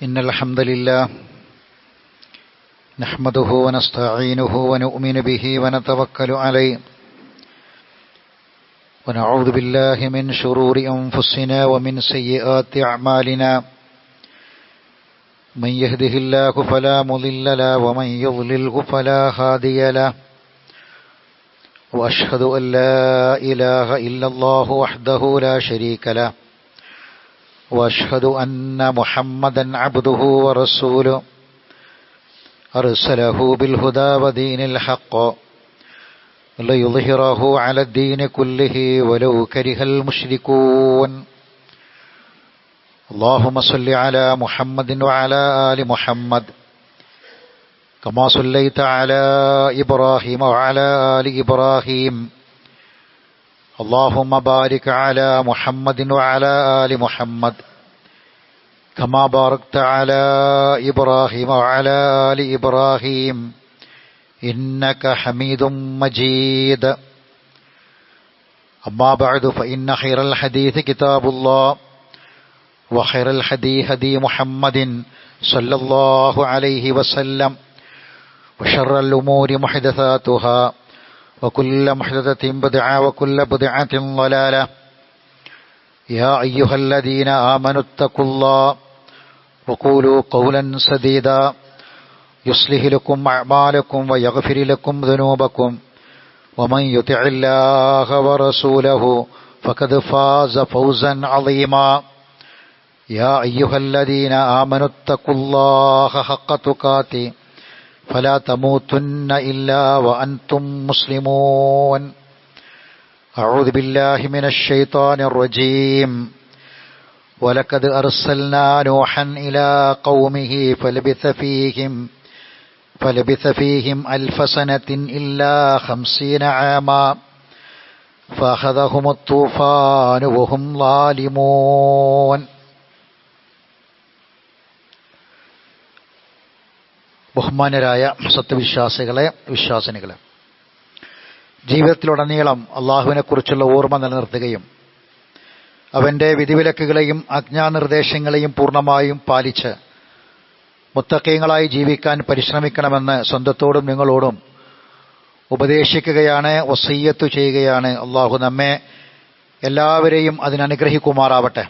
إن الحمد لله نحمده ونستعينه ونؤمن به ونتوكل عليه ونعوذ بالله من شرور أنفسنا ومن سيئات أعمالنا من يهده الله فلا مضل له ومن يضلله فلا هادي له وأشهد أن لا إله إلا الله وحده لا شريك له وأشهد أن محمدا عبده ورسوله أرسله بالهدى ودين الحق ليظهره على الدين كله ولو كره المشركون اللهم صل على محمد وعلى آل محمد كما صليت على إبراهيم وعلى آل إبراهيم اللهم بارك على محمد وعلى آل محمد كما باركت على إبراهيم وعلى آل إبراهيم إنك حميد مجيد أما بعد فإن خير الحديث كتاب الله وخير الهدي هدي محمد صلى الله عليه وسلم وشر الأمور محدثاتها وكل محدثة بدعة وكل بدعة ضلالة يا أيها الذين آمنوا اتقوا الله وقولوا قولا سديدا يصلح لكم أعمالكم ويغفر لكم ذنوبكم ومن يطع الله ورسوله فقد فاز فوزا عظيما يا أيها الذين آمنوا اتقوا الله حق تقاته فلا تموتن إلا وأنتم مسلمون أعوذ بالله من الشيطان الرجيم ولقد أرسلنا نوحا إلى قومه فلبث فيهم 1000 سنة إلا 50 عاما فأخذهم الطوفان وهم ظالمون. ബഹുമാന്യരായ സത്യവിശ്വാസികളെ, വിശ്വാസിനികളെ, ജീവിതത്തിലുടനീളം അള്ളാഹുവിനെക്കുറിച്ചുള്ള ഓർമ്മ നിലനിർത്തുകയും അവൻ്റെ വിധിവിലക്കുകളെയും ആജ്ഞാനിർദ്ദേശങ്ങളെയും പൂർണ്ണമായും പാലിച്ച് മുത്തഖീങ്ങളായി ജീവിക്കാൻ പരിശ്രമിക്കണമെന്ന് സ്വന്തത്തോടും നിങ്ങളോടും ഉപദേശിക്കുകയാണ്, വസിയ്യത്ത് ചെയ്യുകയാണ്. അള്ളാഹു നമ്മെ എല്ലാവരെയും അതിനനുഗ്രഹിക്കുമാറാവട്ടെ.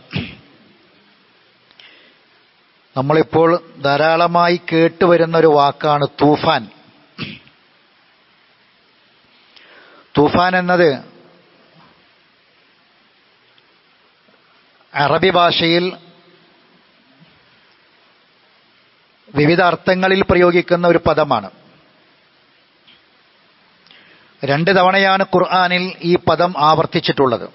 നമ്മളിപ്പോൾ ധാരാളമായി കേട്ടുവരുന്നൊരു വാക്കാണ് തൂഫാൻ. തൂഫാൻ എന്നത് അറബി ഭാഷയിൽ വിവിധ അർത്ഥങ്ങളിൽ പ്രയോഗിക്കുന്ന ഒരു പദമാണ്. 2 തവണയാണ് ഖുർആനിൽ ഈ പദം ആവർത്തിച്ചിട്ടുള്ളത്.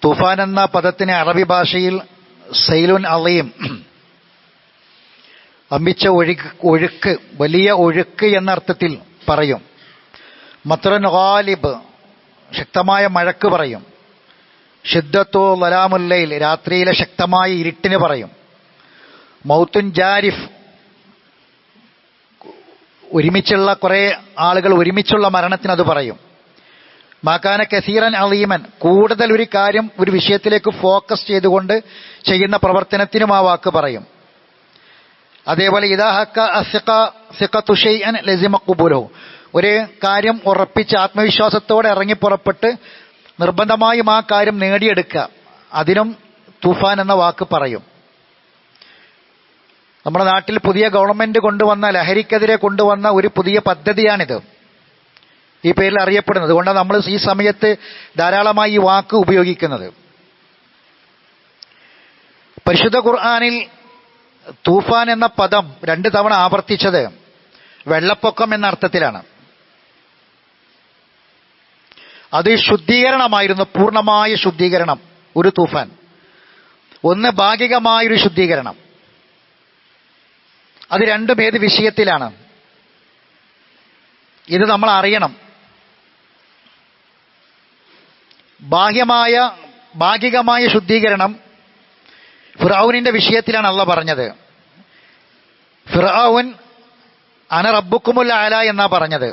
തൂഫാൻ എന്ന പദത്തിന് അറബി ഭാഷയിൽ സൈലുൻ അലീം, വമ്പിച്ച ഒഴുക്ക്, വലിയ ഒഴുക്ക് എന്ന അർത്ഥത്തിൽ പറയും. മത്രൻ ഗാലിബ്, ശക്തമായ മഴക്ക് പറയും. ഷിദ്ദത്തു ലലാമുല്ലൈൽ, രാത്രിയിലെ ശക്തമായ ഇരുട്ടിന് പറയും. മൗത്തുൻ ജാരിഫ്, ഒരുമിച്ചുള്ള കുറെ ആളുകൾ ഒരുമിച്ചുള്ള മരണത്തിന് അത് പറയും. മാക്കാന കസീറൻ അലീമൻ, കൂടുതൽ ഒരു കാര്യം ഒരു വിഷയത്തിലേക്ക് ഫോക്കസ് ചെയ്തുകൊണ്ട് ചെയ്യുന്ന പ്രവർത്തനത്തിനും ആ വാക്ക് പറയും. അതേപോലെ ഒരു കാര്യം ഉറപ്പിച്ച് ആത്മവിശ്വാസത്തോടെ ഇറങ്ങിപ്പുറപ്പെട്ട് നിർബന്ധമായും ആ കാര്യം നേടിയെടുക്കുക, അതിനും തൂഫാൻ എന്ന വാക്ക് പറയും. നമ്മുടെ നാട്ടിൽ പുതിയ ഗവൺമെന്റ് കൊണ്ടുവന്ന, ലഹരിക്കെതിരെ കൊണ്ടുവന്ന ഒരു പുതിയ പദ്ധതിയാണിത്, ഈ പേരിൽ അറിയപ്പെടുന്നത്. അതുകൊണ്ടാണ് നമ്മൾ ഈ സമയത്ത് ധാരാളമായി ഈ വാക്ക് ഉപയോഗിക്കുന്നത്. പരിശുദ്ധ ഖുർആനിൽ തൂഫാൻ എന്ന പദം 2 തവണ ആവർത്തിച്ചത് വെള്ളപ്പൊക്കം എന്ന അർത്ഥത്തിലാണ്. അത് ശുദ്ധീകരണമായിരുന്നു, പൂർണ്ണമായ ശുദ്ധീകരണം. ഒരു തൂഫാൻ, ഒന്ന് ഭാഗികമായൊരു ശുദ്ധീകരണം. അത് രണ്ടും ഏത് വിഷയത്തിലാണ്? ഇത് നമ്മൾ അറിയണം. ഭാഗികമായ ശുദ്ധീകരണം ഫിർഔനിന്റെ വിഷയത്തിലാണ് അല്ലാഹ് പറഞ്ഞത്. ഫിർഔൻ അന റബ്ബുക്കുമുൽ അഅല എന്നാ പറഞ്ഞത്.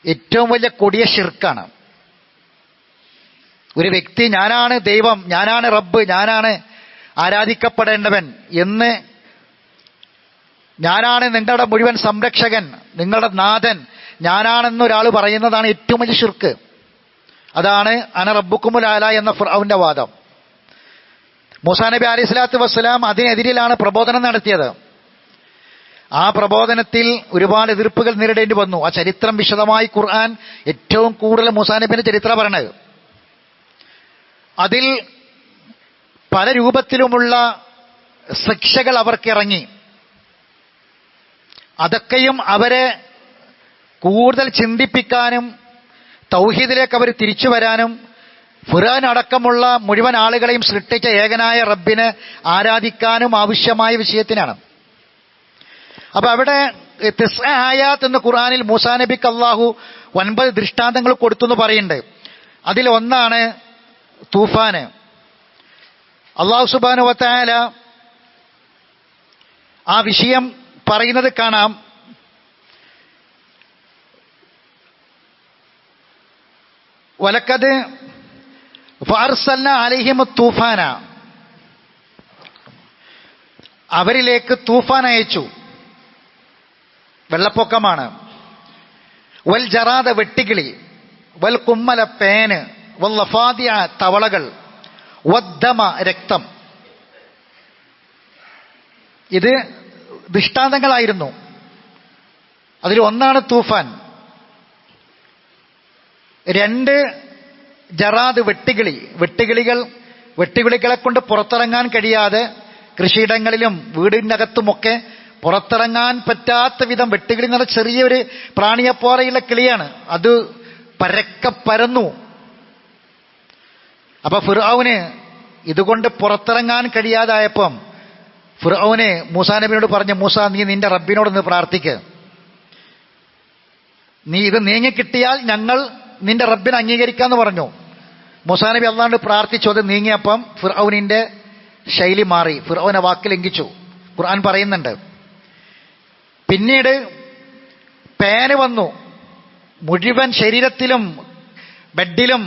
ഏറ്റവും വലിയ കൊടിയ ശിർക്കാണ്. ഒരു വ്യക്തി ഞാനാണ് ദൈവം, ഞാനാണ് റബ്ബ്, ഞാനാണ് ആരാധിക്കപ്പെടേണ്ടവൻ എന്ന്, ഞാനാണ് നിങ്ങളുടെ മുഴുവൻ സംരക്ഷകൻ, നിങ്ങളുടെ നാഥൻ ഞാനാണെന്നൊരാൾ പറയുന്നതാണ് ഏറ്റവും വലിയ ശിർക്ക്. അതാണ് അന റബ്ബുക്കുമുൽ ആല എന്ന ഫിർഔന്റെ വാദം. മൂസാ നബി അലൈഹി സ്വലാത്തു വസ്സലാം അതിനെതിരിലാണ് പ്രബോധനം നടത്തിയത്. ആ പ്രബോധനത്തിൽ ഒരുപാട് എതിർപ്പുകൾ നേരിടേണ്ടി വന്നു. ആ ചരിത്രം വിശദമായി ഖുർആൻ ഏറ്റവും കൂടുതൽ മൂസാ നബിയുടെ ചരിത്രം പറയണത്. അതിൽ പല രൂപത്തിലുമുള്ള ശിക്ഷകൾ അവർക്കിറങ്ങി. അതൊക്കെയും അവരെ കൂടുതൽ ചിന്തിപ്പിക്കാനും തൗഹീദിലേക്ക് അവർ തിരിച്ചു വരാനും ഫിർഔൻ അടക്കമുള്ള മുഴുവൻ ആളുകളെയും സൃഷ്ടിച്ച ഏകനായ റബ്ബിനെ ആരാധിക്കാനും ആവശ്യമായ വിഷയത്തിനാണ്. അപ്പൊ അവിടെ ആയാത്ത് എന്ന ഖുർആനിൽ മൂസാ നബിക്ക് അള്ളാഹു 9 ദൃഷ്ടാന്തങ്ങൾ കൊടുത്തു എന്ന് പറയുന്നുണ്ട്. അതിൽ ഒന്നാണ് തൂഫാന്. അള്ളാഹു സുബ്ഹാനഹു വ തആല ആ വിഷയം പറയുന്നത് കാണാം. വലക്കത് ഫഅർസൽനാ അലൈഹിം തൂഫാന, അവരിലേക്ക് തൂഫാൻ അയച്ചു, വെള്ളപ്പൊക്കമാണ്. വൽ ജറാദ വെട്ടിക്കിളി, വൽ കുമ്മല പേന്, വൽ ലഫാദിഅ തവളകൾ, വദ്ദമ രക്തം. ഇത് ദൃഷ്ടാന്തങ്ങളായിരുന്നു. അതിൽ ഒന്നാണ് തൂഫാൻ. 2 ജറാദ് വെട്ടുകിളികളെ കൊണ്ട് പുറത്തിറങ്ങാൻ കഴിയാതെ കൃഷിയിടങ്ങളിലും വീടിനകത്തുമൊക്കെ പുറത്തിറങ്ങാൻ പറ്റാത്ത വിധം വെട്ടുകിളി എന്ന് പറഞ്ഞ ചെറിയൊരു പ്രാണിയെപ്പോലെയുള്ള കിളിയാണ്. അത് പരക്കെ പരന്നു. അപ്പൊ ഫിർഔന് ഇതുകൊണ്ട് പുറത്തിറങ്ങാൻ കഴിയാതായപ്പം ഫിർഔന് മൂസാ നബിയോട് പറഞ്ഞു, മൂസാ നീ നിന്റെ റബ്ബിനോടൊന്ന് പ്രാർത്ഥിക്ക്, നീ ഇത് നീങ്ങിക്കിട്ടിയാൽ ഞങ്ങൾ നിന്റെ റബ്ബിനെ അംഗീകരിക്കാന്ന് പറഞ്ഞു. മൂസാ നബി അല്ലാണ്ട് പ്രാർത്ഥിച്ചു. അത് നീങ്ങിയപ്പം ഫിർഔനിന്റെ ശൈലി മാറി, ഫിർഔനെ വാക്ക് ലംഘിച്ചു. ഖുർആൻ പറയുന്നുണ്ട്. പിന്നീട് പേന് വന്നു. മുഴുവൻ ശരീരത്തിലും ബെഡിലും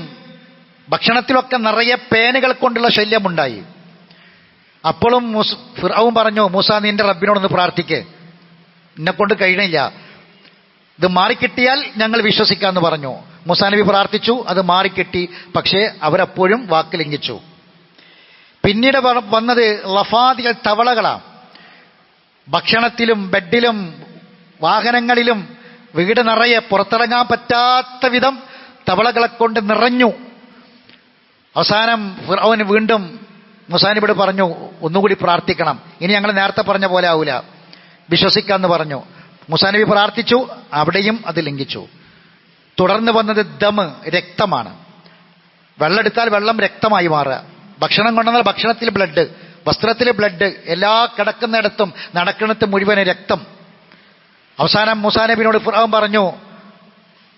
ഭക്ഷണത്തിലൊക്കെ നിറയെ പേനുകൾ കൊണ്ടുള്ള ശല്യമുണ്ടായി. അപ്പോഴും ഫിർഔൻ പറഞ്ഞു, മൂസാ നിന്റെ റബ്ബിനോടൊന്ന് പ്രാർത്ഥിക്ക്, എന്നെ കൊണ്ട് കഴിയണില്ല, ഇത് മാറിക്കിട്ടിയാൽ ഞങ്ങൾ വിശ്വസിക്കാമെന്ന് പറഞ്ഞു. മൂസാ നബി പ്രാർത്ഥിച്ചു, അത് മാറിക്കിട്ടി. പക്ഷേ അവരപ്പോഴും വാക്ക് ലംഘിച്ചു. പിന്നീട് വന്നത് ലഫാദികൾ തവളകളാണ്. ഭക്ഷണത്തിലും ബെഡിലും വാഹനങ്ങളിലും വീട് നിറയെ പുറത്തിറങ്ങാൻ പറ്റാത്ത വിധം തവളകളെ കൊണ്ട് നിറഞ്ഞു. അവസാനം ഫിർഔന് വീണ്ടും മൂസാ നബിയോട് പറഞ്ഞു, ഒന്നുകൂടി പ്രാർത്ഥിക്കണം, ഇനി ഞങ്ങൾ നേരത്തെ പറഞ്ഞ പോലെ ആവൂല, വിശ്വസിക്കാമെന്ന് പറഞ്ഞു. മൂസാ നബി പ്രാർത്ഥിച്ചു, അവിടെയും അത് ലംഘിച്ചു. തുടർന്ന് വന്നത് ദമ്, രക്തമാണ്. വെള്ളം എടുത്താൽ വെള്ളം രക്തമായി മാറുക, ഭക്ഷണം കൊണ്ടുവന്നാൽ ഭക്ഷണത്തിൽ ബ്ലഡ്, വസ്ത്രത്തിൽ ബ്ലഡ്, എല്ലാ കിടക്കുന്നിടത്തും നടക്കുന്നിടത്തും മുഴുവൻ രക്തം. അവസാനം മൂസാ നബിയോട് ഫിർഔൻ പറഞ്ഞു,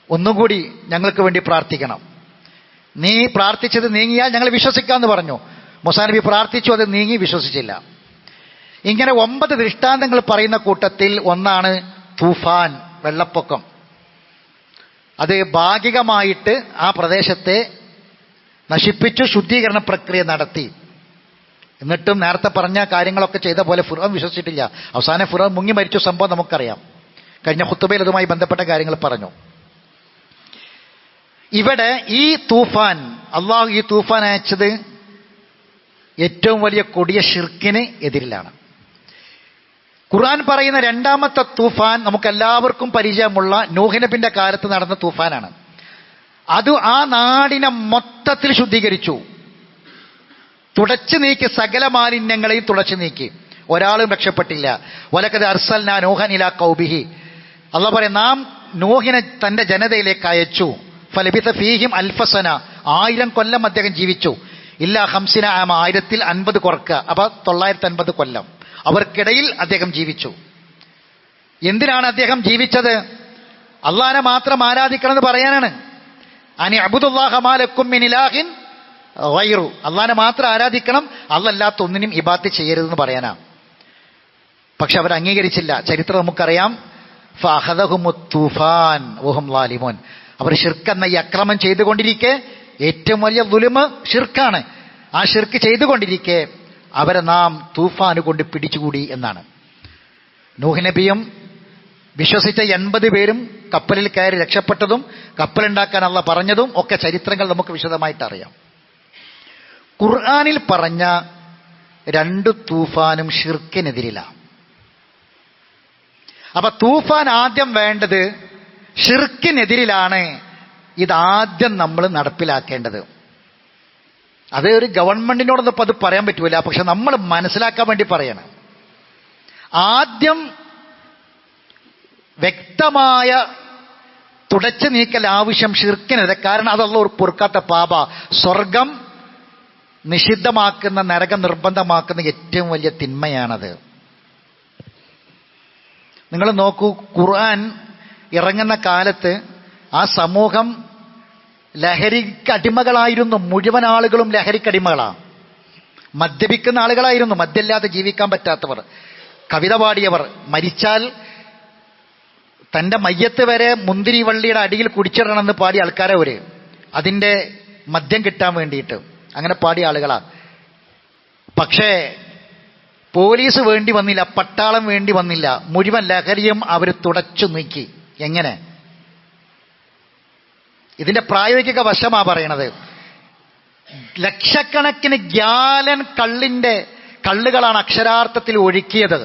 ഒന്നുകൂടി ഞങ്ങൾക്ക് വേണ്ടി പ്രാർത്ഥിക്കണം, നീ പ്രാർത്ഥിച്ചത് നീങ്ങിയാൽ ഞങ്ങൾ വിശ്വസിക്കാമെന്ന് പറഞ്ഞു. മൂസാ നബി പ്രാർത്ഥിച്ചു, അത് നീങ്ങി, വിശ്വസിച്ചില്ല. ഇങ്ങനെ 9 ദൃഷ്ടാന്തങ്ങൾ പറയുന്ന കൂട്ടത്തിൽ ഒന്നാണ് തൂഫാൻ, വെള്ളപ്പൊക്കം. അത് ഭാഗികമായിട്ട് ആ പ്രദേശത്തെ നശിപ്പിച്ചു, ശുദ്ധീകരണ പ്രക്രിയ നടത്തി. എന്നിട്ടും നേരത്തെ പറഞ്ഞ കാര്യങ്ങളൊക്കെ ചെയ്ത പോലെ ഫിർഔൻ വിശ്വസിച്ചിട്ടില്ല. അവസാനം ഫിർഔൻ മുങ്ങി മരിച്ച സംഭവം നമുക്കറിയാം. കഴിഞ്ഞ ഖുതുബയിൽ അതുമായി ബന്ധപ്പെട്ട കാര്യങ്ങൾ പറഞ്ഞു. ഇവിടെ ഈ തൂഫാൻ, അള്ളാഹു ഈ തൂഫാൻ അയച്ചത് ഏറ്റവും വലിയ കൊടിയ ഷിർക്കിന് എതിരിലാണ്. ഖുർആൻ പറയുന്ന രണ്ടാമത്തെ തൂഫാൻ നമുക്കെല്ലാവർക്കും പരിചയമുള്ള നൂഹ് നബിന്റെ കാലത്ത് നടന്ന തൂഫാനാണ്. അത് ആ നാടിനെ മൊത്തത്തിൽ ശുദ്ധീകരിച്ചു, തുടച്ചു നീക്കി, സകല മാലിന്യങ്ങളെയും തുടച്ചു നീക്കി. ഒരാളും രക്ഷപ്പെട്ടില്ല. വലഖദ് അർസൽനാ നൂഹൻ ഇലാ ഖൗമിഹി, അല്ലാഹു പറയും, നാം നൂഹിനെ തന്റെ ജനതയിലേക്ക് അയച്ചു. ഫലബിസ ഫീഹിം അൽഫസന, 1000 കൊല്ലം അദ്ദേഹം ജീവിച്ചു. ഇല്ലാ 50 ആമ, 1000ൽ 50 കുറക്കുക, അപ്പൊ 950 കൊല്ലം അവർക്കിടയിൽ അദ്ദേഹം ജീവിച്ചു. എന്തിനാണ് അദ്ദേഹം ജീവിച്ചത്? അള്ളാഹനെ മാത്രം ആരാധിക്കണം എന്ന് പറയാനാണ്. അനി അബ്ദുല്ലാഹ മാ ലക്കും മിൻ ഇലാഹിൻ ഗൈറു, അള്ളാഹനെ മാത്രം ആരാധിക്കണം, അല്ലാത്ത ഒന്നിനും ഇബാദത്ത് ചെയ്യരുതെന്ന് പറയാനാ. പക്ഷെ അവർ അംഗീകരിച്ചില്ല. ചരിത്രം നമുക്കറിയാം. ഫഅഖദഹുമു തൂഫാൻ വഹും ളാലിമൂൻ, അവർ ശിർക്ക് എന്ന ഈ അക്രമം ചെയ്തുകൊണ്ടിരിക്കെ ഏറ്റവും വലിയ ദുൽമ് ഷിർക്കാണ്. ആ ഷിർക്ക് ചെയ്തുകൊണ്ടിരിക്കെ അവരെ നാം തൂഫാന് കൊണ്ട് പിടിച്ചുകൂടി എന്നാണ്. നൂഹ് നബിയും വിശ്വസിച്ച 80 പേരും കപ്പലിൽ കയറി രക്ഷപ്പെട്ടതും കപ്പലുണ്ടാക്കാൻ അല്ലാഹ് പറഞ്ഞതും ഒക്കെ ചരിത്രങ്ങൾ നമുക്ക് വിശദമായിട്ട് അറിയാം. ഖുർആനിൽ പറഞ്ഞ 2 തൂഫാനും ഷിർക്കിനെതിരിലാണ്. അപ്പൊ തൂഫാൻ ആദ്യം വേണ്ടത് ഷിർക്കിനെതിരിലാണ്. ഇതാദ്യം നമ്മൾ നടപ്പിലാക്കേണ്ടത്. അത് ഒരു ഗവൺമെന്റിനോടൊന്നും ഇപ്പം അത് പറയാൻ പറ്റൂല. പക്ഷെ നമ്മൾ മനസ്സിലാക്കാൻ വേണ്ടി പറയണം. ആദ്യം വ്യക്തമായ തുടച്ചു നീക്കൽ ആവശ്യം ഷിർക്കിനെതിരെ. കാരണം അതല്ല ഒരു പൊറുക്കാത്ത പാപ. സ്വർഗം നിഷിദ്ധമാക്കുന്ന, നരകം നിർബന്ധമാക്കുന്ന ഏറ്റവും വലിയ തിന്മയാണത്. നിങ്ങൾ നോക്കൂ, ഖുർആൻ ഇറങ്ങുന്ന കാലത്ത് ആ സമൂഹം ലഹരിക്കടിമകളായിരുന്നു. മുഴുവൻ ആളുകളും ലഹരിക്കടിമകളാണ്. മദ്യപിക്കുന്ന ആളുകളായിരുന്നു, മദ്യമില്ലാതെ ജീവിക്കാൻ പറ്റാത്തവർ, കവിത പാടിയവർ, മരിച്ചാൽ തൻ്റെ മയ്യത്ത് വരെ മുന്തിരി വള്ളിയുടെ അടിയിൽ കുടിച്ചിടണമെന്ന് പാടിയ ആൾക്കാരെ ഒരു അതിൻ്റെ മദ്യം കിട്ടാൻ വേണ്ടിയിട്ട് അങ്ങനെ പാടിയ ആളുകളാണ്. പക്ഷേ പോലീസ് വേണ്ടി വന്നില്ല, പട്ടാളം വേണ്ടി വന്നില്ല. മുഴുവൻ ലഹരിയും അവർ തുടച്ചു നീക്കി. എങ്ങനെ? ഇതിന്റെ പ്രായോഗിക വശമാ പറയണത്. ലക്ഷക്കണക്കിന് ഗ്യാലൻ കള്ളുകളാണ് അക്ഷരാർത്ഥത്തിൽ ഒഴുക്കിയത്.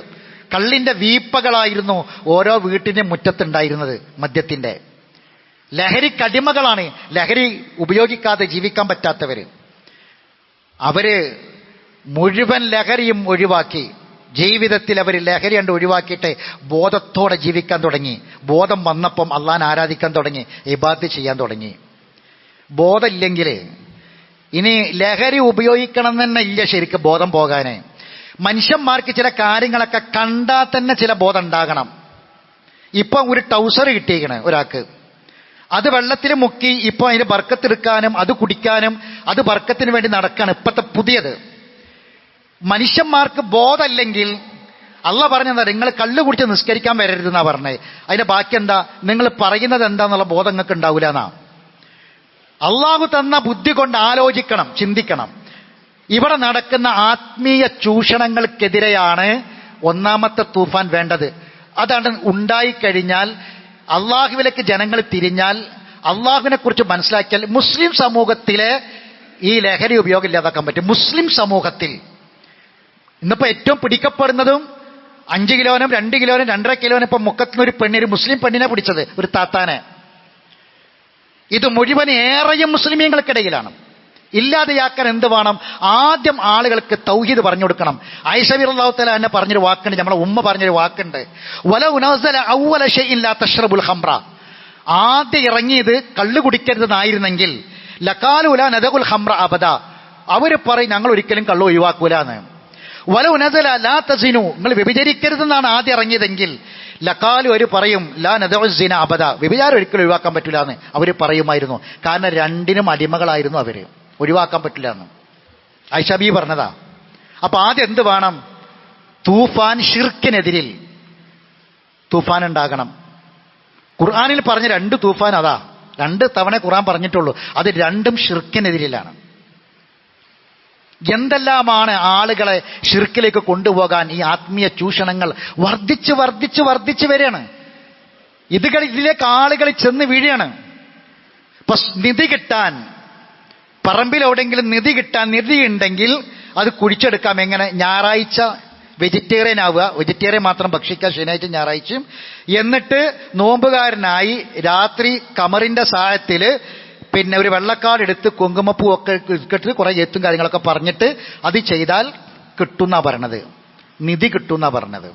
കള്ളിന്റെ വീപ്പകളായിരുന്നു ഓരോ വീട്ടിന്റെ മുറ്റത്തുണ്ടായിരുന്നത്. മദ്യത്തിന്റെ ലഹരിക്കടിമകളാണ്, ലഹരി ഉപയോഗിക്കാതെ ജീവിക്കാൻ പറ്റാത്തവര്. അവര് മുഴുവൻ ലഹരിയും ഒഴിവാക്കി. ജീവിതത്തിൽ അവർ ലഹരി കണ്ട് ഒഴിവാക്കിയിട്ട് ബോധത്തോടെ ജീവിക്കാൻ തുടങ്ങി. ബോധം വന്നപ്പം അള്ളാഹനെ ആരാധിക്കാൻ തുടങ്ങി, ഇബാദത്ത് ചെയ്യാൻ തുടങ്ങി. ബോധമില്ലെങ്കിൽ ഇനി ലഹരി ഉപയോഗിക്കണം തന്നെ ഇല്ല ശരിക്കും ബോധം പോകാന്. മനുഷ്യന്മാർക്ക് ചില കാര്യങ്ങളൊക്കെ കണ്ടാൽ തന്നെ ചില ബോധം ഉണ്ടാകണം. ഇപ്പം ഒരു ടൗസർ കിട്ടിയിരിക്കണ ഒരാൾക്ക്, അത് വെള്ളത്തിൽ മുക്കി ഇപ്പം അതിന് ബർക്കത്തെടുക്കാനും അത് കുടിക്കാനും അത് ബർക്കത്തിന് വേണ്ടി നടക്കാണ് ഇപ്പോഴത്തെ പുതിയത്. മനുഷ്യന്മാർക്ക് ബോധമല്ലെങ്കിൽ അള്ളാഹ് പറഞ്ഞെന്താ, നിങ്ങൾ കള്ളു കുടിച്ച് നിസ്കരിക്കാൻ വരരുതെന്നാ പറഞ്ഞത്. അതിന്റെ ബാക്കി എന്താ? നിങ്ങൾ പറയുന്നത് എന്താന്നുള്ള ബോധം നിങ്ങൾക്ക് ഉണ്ടാവില്ല എന്നാ. അള്ളാഹു തന്ന ബുദ്ധി കൊണ്ട് ആലോചിക്കണം, ചിന്തിക്കണം. ഇവിടെ നടക്കുന്ന ആത്മീയ ചൂഷണങ്ങൾക്കെതിരെയാണ് ഒന്നാമത്തെ തൂഫാൻ വേണ്ടത്. അതാണ് ഉണ്ടായിക്കഴിഞ്ഞാൽ, അള്ളാഹുവിലേക്ക് ജനങ്ങൾ തിരിഞ്ഞാൽ, അള്ളാഹുവിനെ കുറിച്ച് മനസ്സിലാക്കിയാൽ മുസ്ലിം സമൂഹത്തിലെ ഈ ലഹരി ഉപയോഗം ഇല്ലാതാക്കാൻ പറ്റും. മുസ്ലിം സമൂഹത്തിൽ ഇന്നിപ്പോ ഏറ്റവും പിടിക്കപ്പെടുന്നതും 5 കിലോനും 2 കിലോനും 2.5 കിലോനും ഇപ്പൊ മുക്കത്തുനിന്നൊരു പെണ്ണിന്, മുസ്ലിം പെണ്ണിനെ പിടിച്ചത്, ഒരു താത്താനെ. ഇത് മുഴുവൻ ഏറെയും മുസ്ലിമീങ്ങൾക്കിടയിലാണ്. ഇല്ലാതെയാക്കാൻ എന്ത് വേണം? ആദ്യം ആളുകൾക്ക് തൗഹീദ് പറഞ്ഞു കൊടുക്കണം. ആയിഷ റളിയല്ലാഹു തആല എന്നെ പറഞ്ഞൊരു വാക്കുണ്ട്, നമ്മളെ ഉമ്മ പറഞ്ഞൊരു വാക്കുണ്ട്, വലൗ നസല അവ്വല ഷൈഇൻ ലാ തശ്റബുൽ ഖംറ. ആദ്യം ഇറങ്ങിയത് കള്ളു കുടിക്കരുതെന്നായിരുന്നെങ്കിൽ ലഖാലു ലാ നദഉൽ ഖംറ അബദ, അവർ പറയും ഞങ്ങൾ ഒരിക്കലും കള്ളു ഒഴിവാക്കൂലാന്ന്. വലൗ നസല ലാ തസിനു, നിങ്ങൾ വ്യഭിചരിക്കരുതെന്നാണ് ആദ്യം ഇറങ്ങിയതെങ്കിൽ ലഖാലു, അവർ പറയും ലാ നദഉ സിന അബദ, വ്യഭിചാരം ഒരിക്കലും ഒഴിവാക്കാൻ പറ്റില്ല എന്ന് അവർ പറയുമായിരുന്നു. കാരണം രണ്ടിനും അടിമകളായിരുന്നു അവര്, ഒഴിവാക്കാൻ പറ്റില്ല എന്ന് ആയിഷ ബീവി പറഞ്ഞതാ. അപ്പൊ ആദ്യം എന്ത് വേണം? തൂഫാൻ, ഷിർക്കിനെതിരിൽ തൂഫാൻ ഉണ്ടാകണം. ഖുർആനിൽ പറഞ്ഞ 2 തൂഫാൻ അതാ. 2 തവണ ഖുർആൻ പറഞ്ഞിട്ടുള്ളൂ. അത് രണ്ടും ഷിർക്കിനെതിരിലാണ്. എന്തെല്ലാമാണ് ആളുകളെ ഷിർക്കിലേക്ക് കൊണ്ടുപോകാൻ ഈ ആത്മീയ ചൂഷണങ്ങൾ വർദ്ധിച്ച് വർദ്ധിച്ച് വർദ്ധിച്ച് വരികയാണ്. ഇതിലേക്ക് ആളുകൾ ചെന്ന് വീഴുകയാണ്. ഇപ്പൊ നിധി കിട്ടാൻ, പറമ്പിലെവിടെയെങ്കിലും നിധി കിട്ടാൻ, നിധി ഉണ്ടെങ്കിൽ അത് കുഴിച്ചെടുക്കാം. എങ്ങനെ? ഞായറാഴ്ച വെജിറ്റേറിയൻ ആവുക, വെജിറ്റേറിയൻ മാത്രം ഭക്ഷിക്കുക ശനിയാഴ്ച ഞായറാഴ്ചയും. എന്നിട്ട് നോമ്പുകാരനായി രാത്രി കമറിന്റെ സഹായത്തിൽ പിന്നെ ഒരു വെള്ളക്കാട് എടുത്ത് കുങ്കുമപ്പൂ ഒക്കെ ഇട്ടിട്ട് കുറെ എത്തും കാര്യങ്ങളൊക്കെ പറഞ്ഞിട്ട് അത് ചെയ്താൽ കിട്ടുന്ന പറഞ്ഞത്, നിധി കിട്ടുന്ന പറഞ്ഞത്.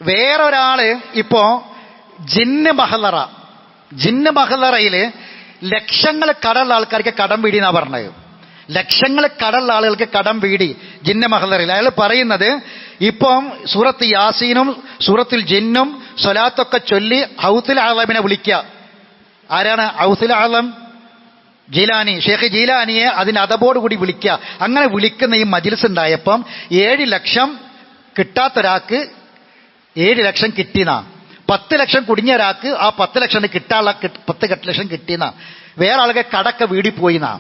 വേറൊരാള് ഇപ്പോ ജിന്ന് മഹലറയില് ലക്ഷങ്ങൾ കടമുള്ള ആൾക്കാർക്ക് കടം വീടി എന്നാ പറഞ്ഞത്. ലക്ഷങ്ങൾ കടമുള്ള ആളുകൾക്ക് കടം വീടി ജിന്ന് മഹലറയിൽ. അയാൾ പറയുന്നത്, ഇപ്പം സൂറത്ത് യാസീനും സൂറത്തുൽ ജിന്നും സ്വലാത്തൊക്കെ ചൊല്ലി ഹൗസുൽ ആലമിനെ വിളിക്കുക. ആരാണ് ഹൗസുൽ ആലം? ജീലാനി, ഷേഖ് ജീലാനിയെ അതിന് അതബോടുകൂടി വിളിക്കുക. അങ്ങനെ വിളിക്കുന്ന ഈ മജ്ലിസ് ഉണ്ടായപ്പം 7 ലക്ഷം കിട്ടാത്തൊരാൾക്ക് 7 ലക്ഷം കിട്ടിനാ. 10 ലക്ഷം കുടുങ്ങിയ ഒരാൾക്ക് ആ 10 ലക്ഷം കിട്ടാനുള്ള 10 ലക്ഷം കിട്ടിയെന്ന, വേറെ ആളുകൾ കടക്കെ വീടിപ്പോയിന്നാ.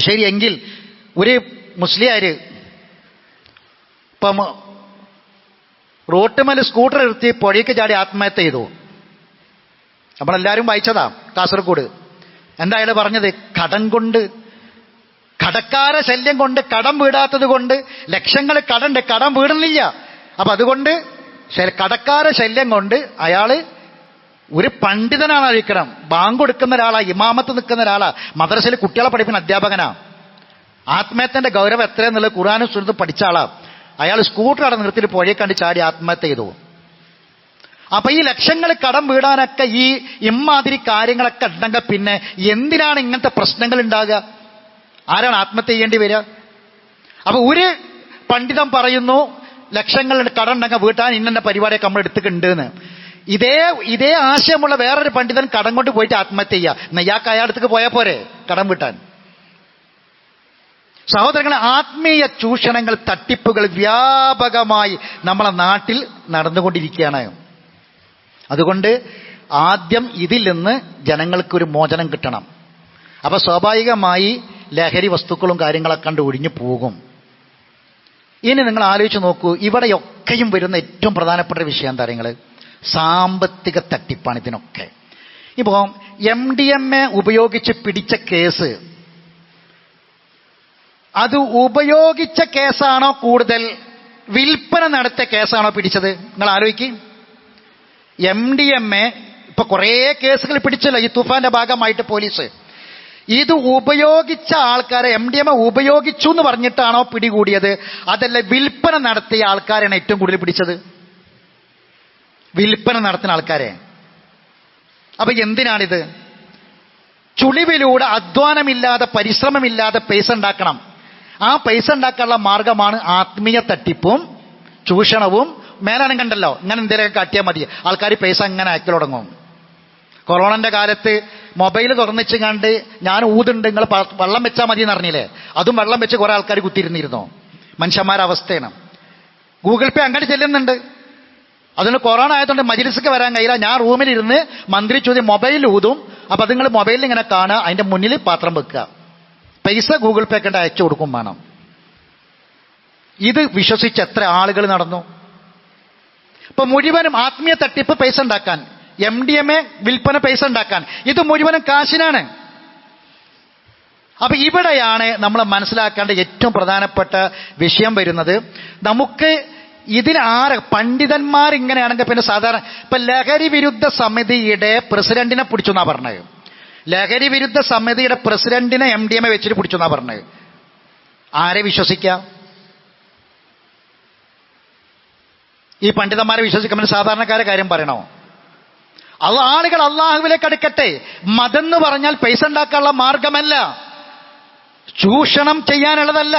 ശരിയെങ്കിൽ ഒരു മുസ്ലിയാര് ഇപ്പം റോട്ടുമേൽ സ്കൂട്ടർ നിർത്തി പുഴയ്ക്ക് ചാടി ആത്മഹത്യ ചെയ്തു. നമ്മളെല്ലാവരും വായിച്ചതാ കാസർഗോഡ്. എന്താ അയാൾ പറഞ്ഞത്? കടം കൊണ്ട്, കടക്കാര ശല്യം കൊണ്ട്, കടം വീടാത്തത് കൊണ്ട്, ലക്ഷങ്ങൾ കടണ്ട്, കടം വീടുന്നില്ല. അപ്പൊ അതുകൊണ്ട് കടക്കാര ശല്യം കൊണ്ട് അയാള് ഒരു പണ്ഡിതനാണ് അറിയിക്കണം, ബാങ്ക് കൊടുക്കുന്ന ഒരാളാ, ഇമാമത്ത് നിൽക്കുന്ന ഒരാളാ, മദ്രസയിൽ കുട്ടികളെ പഠിപ്പിക്കുന്ന അധ്യാപകനാ. ആത്മഹത്യന്റെ ഗൗരവം എത്രയെന്നുള്ളത് ഖുർആനും സുന്നത്തും പഠിച്ച ആളാ. അയാൾ സ്കൂട്ടർ അവിടെ നിർത്തിയിട്ട് പുഴയെ കണ്ട് ചാടി ആത്മഹത്യ ചെയ്തു. അപ്പൊ ഈ ലക്ഷങ്ങൾ കടം വീടാനൊക്കെ ഈ ഇമ്മാതിരി കാര്യങ്ങളൊക്കെ ഉണ്ടെങ്കിൽ പിന്നെ എന്തിനാണ് ഇങ്ങനത്തെ പ്രശ്നങ്ങൾ ഉണ്ടാകുക? ആരാണ് ആത്മഹത്യ ചെയ്യേണ്ടി വരിക? അപ്പൊ ഒരു പണ്ഡിതൻ പറയുന്നു ലക്ഷങ്ങൾ കടം ഉണ്ടെങ്കിൽ വീട്ടാൻ ഇന്ന പരിപാടിയൊക്കെ നമ്മൾ എടുത്തിട്ടുണ്ട് എന്ന്. ഇതേ ആശയമുള്ള വേറൊരു പണ്ഡിതൻ കടം കൊണ്ട് പോയിട്ട് ആത്മഹത്യ ചെയ്യുക. നെയ്യാക്ക് അയാളടുത്തേക്ക് പോയാൽ പോരെ കടം വീട്ടാൻ? സഹോദരങ്ങളെ, ആത്മീയ ചൂഷണങ്ങൾ, തട്ടിപ്പുകൾ വ്യാപകമായി നമ്മളെ നാട്ടിൽ നടന്നുകൊണ്ടിരിക്കുകയാണ്. അതുകൊണ്ട് ആദ്യം ഇതിൽ നിന്ന് ജനങ്ങൾക്കൊരു മോചനം കിട്ടണം. അപ്പൊ സ്വാഭാവികമായി ലഹരി വസ്തുക്കളും കാര്യങ്ങളൊക്കെ കണ്ട് ഒഴിഞ്ഞു പോകും. ഇനി നിങ്ങൾ ആലോചിച്ച് നോക്കൂ, ഇവിടെയൊക്കെയും വരുന്ന ഏറ്റവും പ്രധാനപ്പെട്ട വിഷയം എന്താ നിങ്ങൾ? സാമ്പത്തിക തട്ടിപ്പാണ് ഇതിനൊക്കെ. ഇപ്പോൾ MDMA ഉപയോഗിച്ച് പിടിച്ച കേസ്, അത് ഉപയോഗിച്ച കേസാണോ കൂടുതൽ വിൽപ്പന നടത്തിയ കേസാണോ പിടിച്ചത്? നിങ്ങൾ ആലോചിക്കും. MDMA ഇപ്പൊ കുറേ കേസുകൾ പിടിച്ചല്ലോ ഈ തുഫാന്റെ ഭാഗമായിട്ട് പോലീസ്. ഇത് ഉപയോഗിച്ച ആൾക്കാരെ, MDMA ഉപയോഗിച്ചു എന്ന് പറഞ്ഞിട്ടാണോ പിടികൂടിയത്, അതല്ല വിൽപ്പന നടത്തിയ ആൾക്കാരാണ് ഏറ്റവും കൂടുതൽ പിടിച്ചത്? വിൽപ്പന നടത്തുന്ന ആൾക്കാരെ. അപ്പൊ എന്തിനാണിത്? ചുളിവിലൂടെ അധ്വാനമില്ലാതെ, പരിശ്രമമില്ലാതെ പൈസ ഉണ്ടാക്കണം. ആ പൈസ ഉണ്ടാക്കാനുള്ള മാർഗമാണ് ആത്മീയ തട്ടിപ്പും ചൂഷണവും. മേലാനം കണ്ടല്ലോ, ഇങ്ങനെ എന്തെങ്കിലുമൊക്കെ കാട്ടിയാൽ മതി, ആൾക്കാർ പൈസ അങ്ങനെ അയക്കൽ തുടങ്ങും. കൊറോണന്റെ കാലത്ത് മൊബൈൽ തുറന്നിച്ച് കണ്ട് ഞാൻ ഊതുണ്ട്, നിങ്ങൾ വെള്ളം വെച്ചാൽ മതി എന്ന് പറഞ്ഞില്ലേ, അതും വെള്ളം വെച്ച് കുറെ ആൾക്കാർ കുത്തിയിരുന്നിരുന്നു. മനുഷ്യന്മാരുടെ അവസ്ഥയാണ്. ഗൂഗിൾ പേ അങ്ങോട്ട് ചെല്ലുന്നുണ്ട്. അതുകൊണ്ട് കൊറോണ ആയതുകൊണ്ട് മജ്‌ലിസിക്ക് വരാൻ കഴിയില്ല, ഞാൻ റൂമിലിരുന്ന് മന്ത്രി ചോദ്യം മൊബൈലിൽ ഊതും. അപ്പൊ അത് നിങ്ങൾ മൊബൈലിൽ ഇങ്ങനെ കാണുക, അതിന്റെ മുന്നിൽ പാത്രം വെക്കുക, പൈസ ഗൂഗിൾ പേ കണ്ട് അയച്ചു കൊടുക്കും വേണം. ഇത് വിശ്വസിച്ച് എത്ര ആളുകൾ നടന്നു? ഇപ്പൊ മുഴുവനും ആത്മീയ തട്ടിപ്പ് പൈസ ഉണ്ടാക്കാൻ, MDMA വിൽപ്പന പൈസ ഉണ്ടാക്കാൻ, ഇത് മുഴുവനും കാശിനാണ്. അപ്പൊ ഇവിടെയാണ് നമ്മൾ മനസ്സിലാക്കേണ്ട ഏറ്റവും പ്രധാനപ്പെട്ട വിഷയം വരുന്നത്. നമുക്ക് പണ്ഡിതന്മാർ ഇങ്ങനെയാണെങ്കിൽ പിന്നെ സാധാരണ ഇപ്പൊ ലഹരി വിരുദ്ധ സമിതിയുടെ പ്രസിഡന്റിനെ പിടിച്ചു എന്നാ പറഞ്ഞത്. ലഹരി വിരുദ്ധ സമിതിയുടെ പ്രസിഡന്റിനെ MDMA വെച്ചിട്ട് പിടിച്ചു എന്നാ പറഞ്ഞത്. ആരെ വിശ്വസിക്കാം? ഈ പണ്ഡിതന്മാരെ വിശ്വസിക്കാൻ സാധാരണക്കാരെ കാര്യം പറയണോ? ആളുകൾ അള്ളാഹുവിലേക്ക് അടുക്കട്ടെ. മതം എന്ന് പറഞ്ഞാൽ പൈസ ഉണ്ടാക്കാനുള്ള മാർഗമല്ല, ചൂഷണം ചെയ്യാനുള്ളതല്ല.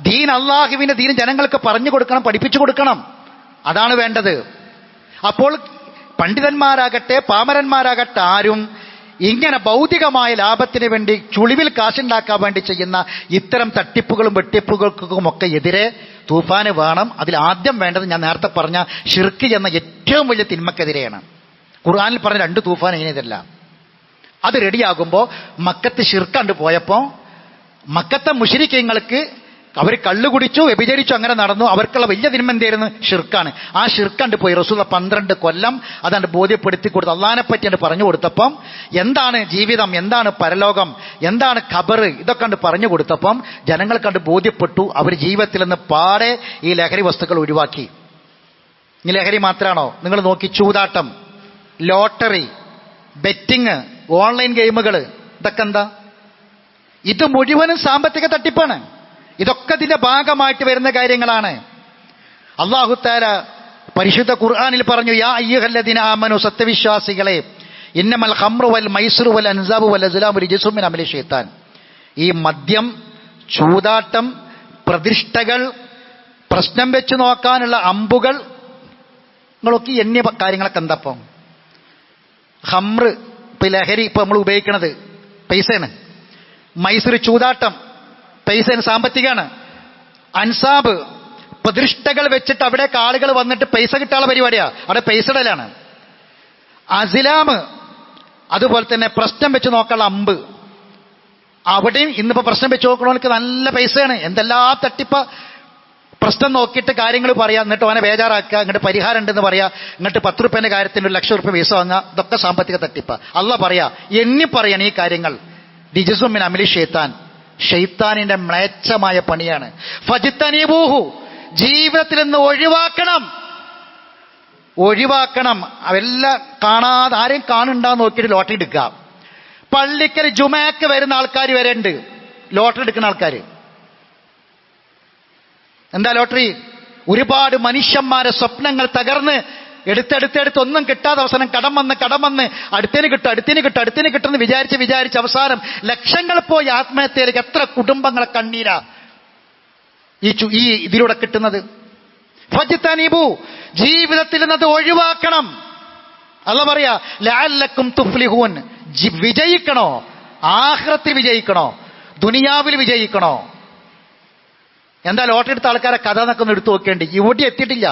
ദീൻ, അള്ളാഹുവിന്റെ ദീൻ ജനങ്ങൾക്ക് പറഞ്ഞു കൊടുക്കണം, പഠിപ്പിച്ചു കൊടുക്കണം. അതാണ് വേണ്ടത്. അപ്പോൾ പണ്ഡിതന്മാരാകട്ടെ പാമരന്മാരാകട്ടെ ആരും ഇങ്ങനെ ഭൗതികമായ ലാഭത്തിന് വേണ്ടി ചുളിവിൽ കാശുണ്ടാക്കാൻ വേണ്ടി ചെയ്യുന്ന ഇത്തരം തട്ടിപ്പുകളും വെട്ടിപ്പുകൾക്കുമൊക്കെ എതിരെ തൂഫാന് വേണം. അതിൽ ആദ്യം വേണ്ടത് ഞാൻ നേരത്തെ പറഞ്ഞ ഷിർക്ക് എന്ന ഏറ്റവും വലിയ തിന്മക്കെതിരെയാണ്. ഖുർആനിൽ പറഞ്ഞ 2 തൂഫാൻ ഇതിനെതിരല്ല. അത് റെഡിയാകുമ്പോൾ മക്കത്ത് ഷിർക്ക് പോയപ്പോൾ മക്കത്തെ മുശ്രിക്കീങ്ങൾക്ക് അവർ കള്ളു കുടിച്ചു, വ്യഭിചരിച്ചു, അങ്ങനെ നടന്നു. അവർക്കുള്ള വലിയ തിന്മ എന്തായിരുന്നു? ഷിർക്കാണ്. ആ ഷിർക്ക് പോയി റസൂൽ 12 കൊല്ലം അതാണ്ട് ബോധ്യപ്പെടുത്തി കൊടുത്തു. അള്ളാഹിനെ പറ്റി പറഞ്ഞു കൊടുത്തപ്പം എന്താണ് ജീവിതം, എന്താണ് പരലോകം, എന്താണ് ഖബർ, ഇതൊക്കെ പറഞ്ഞു കൊടുത്തപ്പം ജനങ്ങൾ കണ്ട് ബോധ്യപ്പെട്ടു. അവർ ജീവിതത്തിൽ നിന്ന് പാടെ ഈ ലഹരി വസ്തുക്കൾ ഒഴിവാക്കി. ഈ ലഹരി മാത്രമാണോ? നിങ്ങൾ നോക്കി, ചൂതാട്ടം, ലോട്ടറി, ബെറ്റിങ്, ഓൺലൈൻ ഗെയിമുകൾ, ഇതൊക്കെ എന്താ? ഇത് മുഴുവനും സാമ്പത്തിക തട്ടിപ്പാണ്. ഇതൊക്കെ ഇതിന്റെ ഭാഗമായിട്ട് വരുന്ന കാര്യങ്ങളാണ്. അല്ലാഹു തആല പരിശുദ്ധ ഖുർആനിൽ പറഞ്ഞു, യാ അയ്യുഹല്ലദീന ആമനു, സത്യവിശ്വാസികളെ, ഇന്നമൽ ഖംറു വൽ മൈസ്റു വൽ അൻസാബു വൽ അസ്ലാമു റിജ്സും മിൻ അമലി ശൈത്താൻ. ഈ മദ്യം, ചൂതാട്ടം, പ്രതിഷ്ഠകൾ, പ്രശ്നം വെച്ച് നോക്കാനുള്ള അമ്പുകൾ, നിങ്ങളൊക്കെ എണ്ണിയ കാര്യങ്ങളൊക്കെ എന്താപ്പം? ഖംർ, ഇപ്പൊ ലഹരി ഇപ്പൊ നമ്മൾ ഉപയോഗിക്കണത് പൈസയാണ്. മൈസൂർ, ചൂതാട്ടം, പൈസ സാമ്പത്തികമാണ്. അൻസാബ്, പ്രതിഷ്ഠകൾ വെച്ചിട്ട് അവിടേക്ക് ആളുകൾ വന്നിട്ട് പൈസ കിട്ടാനുള്ള പരിപാടിയാ. അവിടെ പൈസ ഇടലാണ്. അസിലാം അതുപോലെ തന്നെ പ്രശ്നം വെച്ച് നോക്കാനുള്ള അമ്പ്, അവിടെയും ഇന്നിപ്പോ പ്രശ്നം വെച്ച് നോക്കണവർക്ക് നല്ല പൈസയാണ്. എന്തെല്ലാം തട്ടിപ്പ പ്രശ്നം നോക്കിയിട്ട് കാര്യങ്ങൾ പറയാം, എന്നിട്ട് അവനെ ബേജാറാക്കുക, ഇങ്ങോട്ട് പരിഹാരം ഉണ്ടെന്ന് പറയാ, ഇങ്ങോട്ട് 10 രൂപേന്റെ കാര്യത്തിന് 1 ലക്ഷം രൂപ പൈസ വാങ്ങുക. ഇതൊക്കെ സാമ്പത്തിക തട്ടിപ്പ. അള്ളാഹ് പറയാ എണ്ണി പറയാണ് ഈ കാര്യങ്ങൾ. റിജ്സും മിൻ അമലി ഷൈത്താൻ, ഷൈത്താനിന്റെ മ്ലേച്ഛമായ പണിയാണ്. ഫജ്തനിബൂഹു, ജീവിതത്തിൽ നിന്ന് ഒഴിവാക്കണം. അതെല്ലാം കാണാതെ ആരെയും കാണുണ്ടാന്ന് നോക്കിയിട്ട് ലോട്ടറി എടുക്കുക. പള്ളിക്കൽ ജുമാക്ക് വരുന്ന ആൾക്കാർ വരെ ഉണ്ട് ലോട്ടറി എടുക്കുന്ന ആൾക്കാർ. എന്താ ലോട്ടറി? ഒരുപാട് മനുഷ്യന്മാരെ സ്വപ്നങ്ങൾ തകർന്ന് എടുത്തെടുത്ത് ഒന്നും കിട്ടാതെ അവസാനം കടം വന്ന് അടുത്തേന് കിട്ടുമെന്ന് വിചാരിച്ച് അവസാനം ലക്ഷങ്ങൾ പോയി ആത്മഹത്യയിലേക്ക് എത്ര കുടുംബങ്ങളെ കണ്ണീരാ ഈ ഇതിലൂടെ കിട്ടുന്നത്. ഫജ്തനിബു, ജീവിതത്തിൽ നിന്നത് ഒഴിവാക്കണം. അല്ലാഹ് പറയാ ലഅല്ലക്കും തുഫ്ലിഹൂൻ, വിജയിക്കണോ? ആഖിറത്തിൽ വിജയിക്കണോ? ദുനിയാവിൽ വിജയിക്കണോ? എന്താ ലോട്ടറി എടുത്ത ആൾക്കാരെ കഥ എന്നൊക്കെ ഒന്ന് എടുത്തു നോക്കേണ്ടി. ഇവിടെ എത്തിയിട്ടില്ല.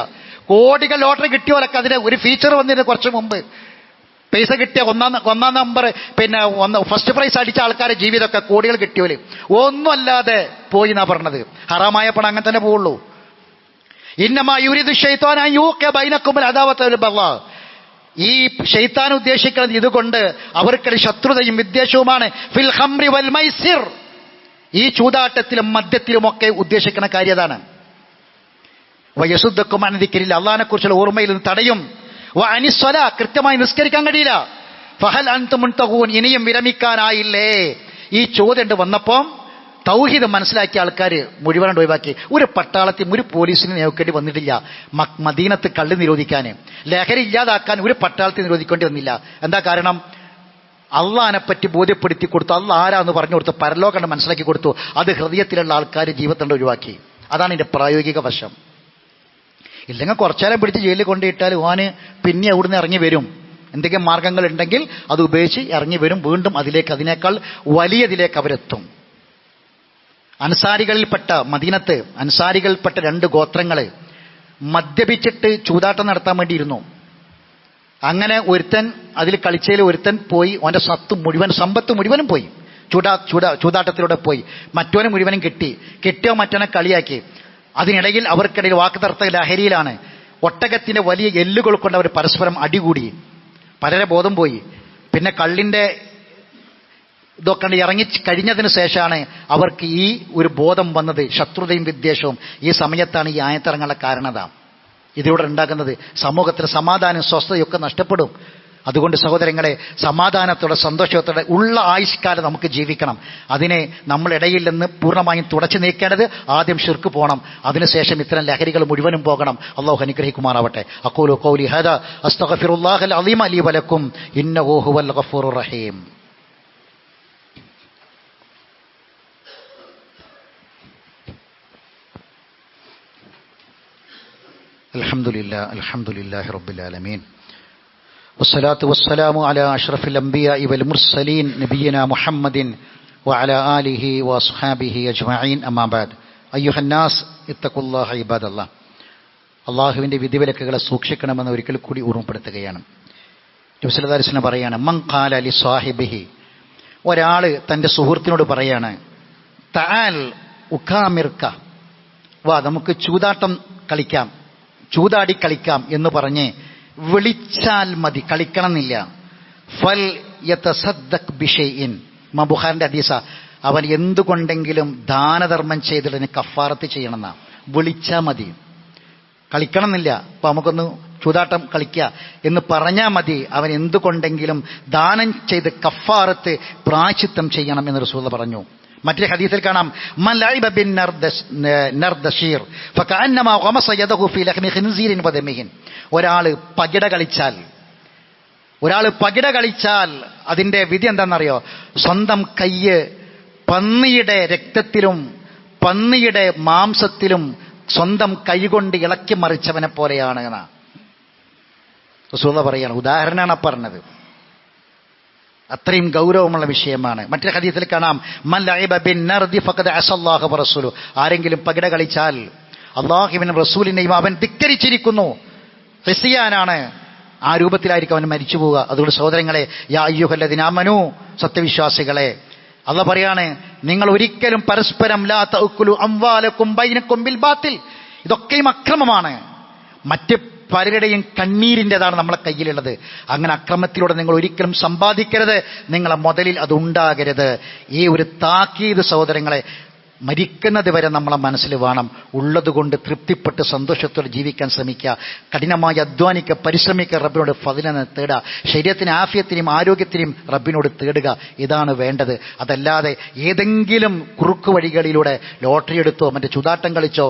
കോടികൾ ലോട്ടറി കിട്ടിയോലൊക്കെ അതിന് ഒരു ഫീച്ചർ വന്നിരുന്നു കുറച്ച് മുമ്പ്. പൈസ കിട്ടിയ ഒന്നാം നമ്പർ, പിന്നെ ഫസ്റ്റ് പ്രൈസ് അടിച്ച ആൾക്കാരെ ജീവിതമൊക്കെ കോടികൾ കിട്ടിയോല് ഒന്നും അല്ലാതെ പോയി എന്നാ പറഞ്ഞത്. ഹറാമായ പണം അങ്ങനെ തന്നെ പോവുള്ളൂ. ഇന്നമാ യുരീദു ശൈത്വാൻ അൻ യൂഖിയ ബൈനകുമുൽ അദാവത വൽ ബഗ്ളാ, ഈ ശൈത്താൻ ഉദ്ദേശിക്കുന്നത് ഇതുകൊണ്ട് അവർക്കിടയിൽ ശത്രുതയും വിദ്വേഷവുമാണ്. ഫിൽ ഖംറി വൽ മൈസിർ, ഈ ചൂതാട്ടത്തിലും മദ്യത്തിലുമൊക്കെ ഉദ്ദേശിക്കുന്ന കാര്യം അതാണ്. വയസുദ്ദക്കും അനധിക്കരില്ല, അള്ളാഹിനെ കുറിച്ചുള്ള ഓർമ്മയിൽ നിന്ന് തടയും. അനിസ്വല, കൃത്യമായി നിസ്കരിക്കാൻ കഴിയില്ല. ഫഹൽ അൻതും മുൻതഖൂൻ, ഇനിയും വിരമിക്കാനായില്ലേ? ഈ ചോദ്യം വന്നപ്പോൾ തൗഹീദ് മനസ്സിലാക്കിയ ആൾക്കാർ മുഴുവൻ ഒഴിവാക്കി. ഒരു പട്ടാളത്തിൽ ഒരു പോലീസിനെ നിയോഗിക്കേണ്ടി വന്നിട്ടില്ല. മദീനത്ത് കള്ള് നിരോധിക്കാൻ, ലഹരി ഇല്ലാതാക്കാൻ ഒരു പട്ടാളത്തിൽ നിരോധിക്കേണ്ടി വന്നില്ല. എന്താ കാരണം? അള്ളാഹിനെ പറ്റി ബോധ്യപ്പെടുത്തി കൊടുത്തു. അള്ളാഹ് ആരാന്ന് പറഞ്ഞു കൊടുത്തു. പരലോകം മനസ്സിലാക്കി കൊടുത്തു. അത് ഹൃദയത്തിലുള്ള ആൾക്കാർ ജീവിതത്തിൽ ഒഴിവാക്കി. അതാണ് ഇതിന്റെ പ്രായോഗിക വശം. ഇല്ലെങ്കിൽ കുറച്ചാലും പിടിച്ച് ജയിലിൽ കൊണ്ടുപോയിട്ടാൽ ഓന് പിന്നെ അവിടുന്ന് ഇറങ്ങി വരും. എന്തെങ്കിലും മാർഗങ്ങൾ ഉണ്ടെങ്കിൽ അത് ഉപേക്ഷിച്ച് ഇറങ്ങി വരും. വീണ്ടും അതിനേക്കാൾ വലിയതിലേക്ക് അവരെത്തും. മദീനത്ത് അൻസാരികളിൽപ്പെട്ട 2 ഗോത്രങ്ങൾ മദ്യപിച്ചിട്ട് ചൂതാട്ടം നടത്താൻ വേണ്ടിയിരുന്നു. അങ്ങനെ ഒരുത്തൻ അതിൽ കളിച്ചതിൽ ഒരുത്തൻ പോയി, അവന്റെ സമ്പത്ത് മുഴുവനും പോയി. ചൂതാട്ടത്തിലൂടെ പോയി. മറ്റവന് മുഴുവനും കിട്ടിയോ മറ്റവനെ കളിയാക്കി. അതിനിടയിൽ അവർക്കിടയിൽ വാക്കുതർക്ക ലഹരിയിലാണ്. ഒട്ടകത്തിന്റെ വലിയ എല്ലുകൾ കൊണ്ട് അവർ പരസ്പരം അടികൂടി. പലരെ ബോധം പോയി. പിന്നെ കള്ളിന്റെ ഇതൊക്കെ ഇറങ്ങി കഴിഞ്ഞതിന് ശേഷമാണ് അവർക്ക് ഈ ഒരു ബോധം വന്നത്, ശത്രുതയും വിദ്വേഷവും. ഈ സമയത്താണ് ഈ ആയത്തിറങ്ങാനുള്ള കാരണത. ഇതിലൂടെ ഉണ്ടാകുന്നത് സമൂഹത്തിന് സമാധാനം സ്വസ്ഥതയൊക്കെ നഷ്ടപ്പെടും. അതുകൊണ്ട് സഹോദരങ്ങളെ, സമാധാനത്തോടെ സന്തോഷത്തോടെ ഉള്ള ആയുഷ്കാലം നമുക്ക് ജീവിക്കണം. അതിനെ നമ്മളിടയിൽ നിന്ന് പൂർണ്ണമായും തുടച്ചു നീക്കേണ്ടത് ആദ്യം ശിർക്ക് പോകണം. അതിനുശേഷം ഇത്തരം ലഹരികൾ മുഴുവനും പോകണം. അല്ലാഹു അനുഗ്രഹിക്കുമാറാവട്ടെ. അഖൂലു ഖൗലി ഹാദാ അസ്തഗ്ഫിറുല്ലാഹൽ അളീമ ലി വലക്കും ഇന്നഹു ഹുവൽ ഗഫൂറുർ റഹീം. അൽഹംദുലില്ലാഹി റബ്ബിൽ ആലമീൻ. വസ്സലാത്തു വസ്സലാമു അലാ അഷ്റഫിൽ അംബിയാഇ വൽ മുർസലീൻ നബിയിനാ മുഹമ്മദിൻ വഅലാ ആലിഹി വഅസ്ഹാബിഹി അജ്മഈൻ. അമ്മാ ബഅദ്. അയ്യുഹന്നാസ് ഇത്തഖുല്ലാഹ ഇബാദല്ലാഹ്. അല്ലാഹുവിന്റെ വിധിവിലക്കുകളെ സൂക്ഷിക്കണമെന്ന് ഒരിക്കൽ കൂടി ഓർമ്മപ്പെടുത്തുകയാണ്. നബി സല്ലല്ലാഹു അലൈഹി വസല്ലം പറയാണ്, മൻ ഖാല ലി സാഹിബിഹി, ഒരാൾ തൻ്റെ സുഹൃത്തിനോട് പറയാണ്, തആൽ ഉഖാമിർക, വാ നമുക്ക് ചൂതാട്ടം കളിക്കാം, ചൂതാടി കളിക്കാം എന്ന് പറഞ്ഞ് വിളിച്ചാൽ മതി, കളിക്കണമെന്നില്ല. ഫൽ യതസദ്ദഖ് ബിശൈഇൻ, ബുഖാരിന്റെ ഹദീസ, അവൻ എന്തുകൊണ്ടെങ്കിലും ദാനധർമ്മം ചെയ്തിട്ട് കഫാറത്ത് ചെയ്യണമെന്നാ. വിളിച്ചാൽ മതി, കളിക്കണമെന്നില്ല. അപ്പൊ നമുക്കൊന്ന് ചൂതാട്ടം കളിക്കുക എന്ന് പറഞ്ഞാൽ മതി. അവൻ എന്തുകൊണ്ടെങ്കിലും ദാനം ചെയ്ത് കഫാറത്ത് പ്രായശ്ചിത്തം ചെയ്യണം എന്ന് റസൂൽ പറഞ്ഞു. മറ്റൊരു ഹദീസിൽ കാണാം, മൻ ലഅബ ബിൻ നർദശീർ ഫകഅന്നമാ ഗമസ യദഹു ഫീ ലഹ്മി ഖിൻസീരിൻ വദമിഹിൻ. ഒരാൾ പകിട കളിച്ചാൽ അതിന്റെ വിധി എന്താണെന്നറിയോ? സ്വന്തം കയ്യ് പന്നിയുടെ രക്തത്തിലും പന്നിയുടെ മാംസത്തിലും സ്വന്തം കൈകൊണ്ട് ഇളക്കി മറിച്ചവനെ പോലെയാണ് എന്നാ റസൂൽ പറയാണ്. ഉദാഹരണമാണ് പറഞ്ഞത്. അത്രയും ഗൗരവമുള്ള വിഷയമാണ്. മറ്റൊരു ഹദീസിൽ കാണാം, മൻ ലഅബ ബിൻ നർദി ഫഖദ് അസല്ലാഹു വറസൂലു. ആരെങ്കിലും പകിട കളിച്ചാൽ അള്ളാഹുവിനും റസൂലിനെയും അവൻ ധിക്കരിച്ചിരിക്കുന്നു. ഖിസിയാനാണ്. ആ രൂപത്തിലായിരിക്കും അവൻ മരിച്ചു പോവുക. അതുകൊണ്ട് സഹോദരങ്ങളെ, യാ അയ്യുഹല്ലദീന ആമനൂ, സത്യവിശ്വാസികളെ, അല്ലാഹ് പറയാണ്, നിങ്ങൾ ഒരിക്കലും പരസ്പരം ലാ തഅക്കുലു അംവാലക്കും ബൈനക്കും ബിൽ ബാത്തിൽ, ഇതൊക്കെയും അക്രമമാണ്. മറ്റ് പലരുടെയും കണ്ണീരിൻ്റെതാണ് നമ്മളെ കയ്യിലുള്ളത്. അങ്ങനെ അക്രമത്തിലൂടെ നിങ്ങൾ ഒരിക്കലും സമ്പാദിക്കരുത്, നിങ്ങളെ മുതലിൽ അത് ഉണ്ടാകരുത്. ഈ ഒരു താക്കീത് സഹോദരങ്ങളെ മരിക്കുന്നത് വരെ നമ്മളെ മനസ്സിൽ വേണം. ഉള്ളതുകൊണ്ട് തൃപ്തിപ്പെട്ട് സന്തോഷത്തോടെ ജീവിക്കാൻ ശ്രമിക്കുക. കഠിനമായി അധ്വാനിക്കുക, പരിശ്രമിക്കുക, റബ്ബിനോട് ഫദ്ലിനെ തേടുക. ശരീരത്തിന് ആഫിയത്തിനും ആരോഗ്യത്തിനും റബ്ബിനോട് തേടുക. ഇതാണ് വേണ്ടത്. അതല്ലാതെ ഏതെങ്കിലും കുറുക്കു വഴികളിലൂടെ ലോട്ടറി എടുത്തോ മറ്റു ചൂതാട്ടം കളിച്ചോ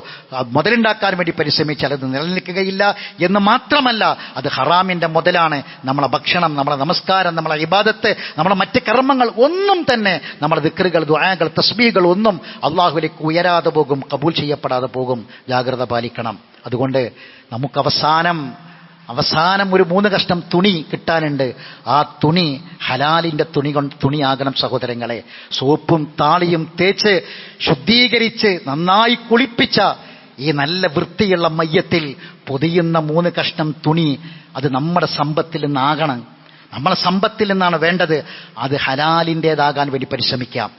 മുതലുണ്ടാക്കാൻ വേണ്ടി പരിശ്രമിച്ചാൽ അത് നിലനിൽക്കുകയില്ല. എന്ന് മാത്രമല്ല, അത് ഹറാമിൻ്റെ മുതലാണ്. നമ്മളെ ഭക്ഷണം, നമ്മളെ നമസ്കാരം, നമ്മളെ ഇബാദത്ത്, നമ്മളെ മറ്റ് കർമ്മങ്ങൾ ഒന്നും തന്നെ, നമ്മളെ ദിക്റുകൾ, ദുആകൾ, തസ്ബീഹുകൾ ഒന്നും അള്ളാഹുവിലേക്ക് ഉയരാതെ പോകും, കബൂൽ ചെയ്യപ്പെടാതെ പോകും. ജാഗ്രത പാലിക്കണം. അതുകൊണ്ട് നമുക്ക് അവസാനം ഒരു 3 കഷ്ണം തുണി കിട്ടാനുണ്ട്. ആ തുണി ഹലാലിൻ്റെ തുണിയാകണം സഹോദരങ്ങളെ. സോപ്പും താളിയും തേച്ച് ശുദ്ധീകരിച്ച് നന്നായി കുളിപ്പിച്ച ഈ നല്ല വൃത്തിയുള്ള മയ്യത്തിൽ പൊതിയുന്ന 3 കഷ്ണം തുണി അത് നമ്മുടെ സമ്പത്തിൽ നിന്നാകണം. നമ്മളെ സമ്പത്തിൽ നിന്നാണ് വേണ്ടത്. അത് ഹലാലിൻ്റേതാകാൻ വേണ്ടി പരിശ്രമിക്കാം.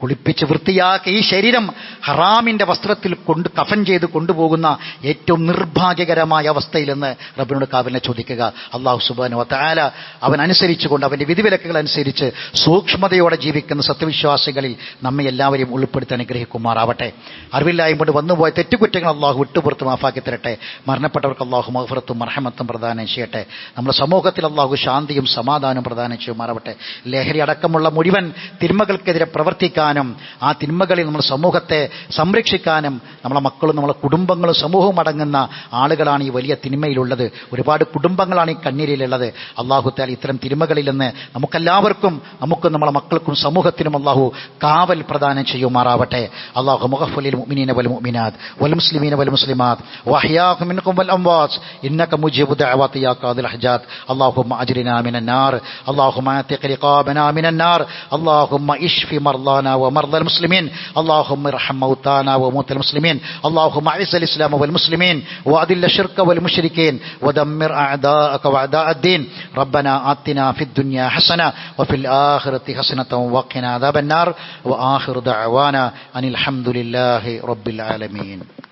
കുളിപ്പിച്ച് വൃത്തിയാക്കി ഈ ശരീരം ഹറാമിൻ്റെ വസ്ത്രത്തിൽ കഫൻ ചെയ്ത് കൊണ്ടുപോകുന്ന ഏറ്റവും നിർഭാഗ്യകരമായ അവസ്ഥയിൽ നിന്ന് റബ്ബിനോട് കാവലിനെ ചോദിക്കുക. അല്ലാഹു സുബ്ഹാനഹു വ തആല അവൻ അനുസരിച്ചുകൊണ്ട്, അവൻ്റെ വിധിവിലക്കുകൾ അനുസരിച്ച് സൂക്ഷ്മതയോടെ ജീവിക്കുന്ന സത്യവിശ്വാസികളിൽ നമ്മെ എല്ലാവരെയും ഉൾപ്പെടുത്തി അനുഗ്രഹിക്കുമാറാവട്ടെ. അറിവില്ലായ്മ കൊണ്ട് വന്നുപോയ തെറ്റുകുറ്റങ്ങൾ അള്ളാഹു വിട്ടുപുറത്ത് മാഫാക്കി തരട്ടെ. മരണപ്പെട്ടവർക്ക് അള്ളാഹു മഗ്ഫിറത്തും മർഹമത്തും പ്രദാനം ചെയ്യട്ടെ. നമ്മുടെ സമൂഹത്തിൽ അള്ളാഹു ശാന്തിയും സമാധാനവും പ്രദാനം ചെയ്യുമാറാവട്ടെ. ലഹരി അടക്കമുള്ള മുഴുവൻ തിന്മകൾക്കെതിരെ പ്രവർത്തിക്കാൻ, ആ തിന്മകളിൽ നമ്മൾ സമൂഹത്തെ സംരക്ഷിക്കാനും, നമ്മളെ മക്കളും നമ്മളെ കുടുംബങ്ങളും സമൂഹവും അടങ്ങുന്ന ആളുകളാണ് ഈ വലിയ തിന്മയിലുള്ളത്. ഒരുപാട് കുടുംബങ്ങളാണ് ഈ കണ്ണീരിലുള്ളത്. അല്ലാഹു തആല ഇത്തരം തിന്മകളിൽ നിന്ന് നമുക്കെല്ലാവർക്കും, നമുക്കും നമ്മളെ മക്കൾക്കും സമൂഹത്തിനും അല്ലാഹു കാവൽ പ്രദാനം ചെയ്യുമാറാവട്ടെ. അല്ലാഹു മുഗ്ഫിറുൽ മുഅ്മിനീന വൽ മുഅ്മിനാത്ത് വൽ മുസ്ലിമീന വൽ മുസ്ലിമാത്ത് വഅഹ്യാഹും മിൻകും വൽ അംവാത്ത് ഇന്നക മുജീബു ദഅവാതി യാ ഖാദിൽ ഹജാത്ത്. അല്ലാഹുമ്മ അജ്രിനാ മിനൻ നാർ, അല്ലാഹുമ്മ അതിഖ് റിഖാബനാ മിനൻ നാർ, അല്ലാഹുമ്മ ഇശ്ഫി മർളാനാ ومرضى المسلمين، اللهم ارحم موتانا وموتى المسلمين، اللهم اعز الاسلام والمسلمين واذل الشرك والمشركين ودمر اعداءك واعداء الدين. ربنا آتنا في الدنيا حسنة وفي الآخرة حسنة وقنا عذاب النار. وآخر دعوانا أن الحمد لله رب العالمين.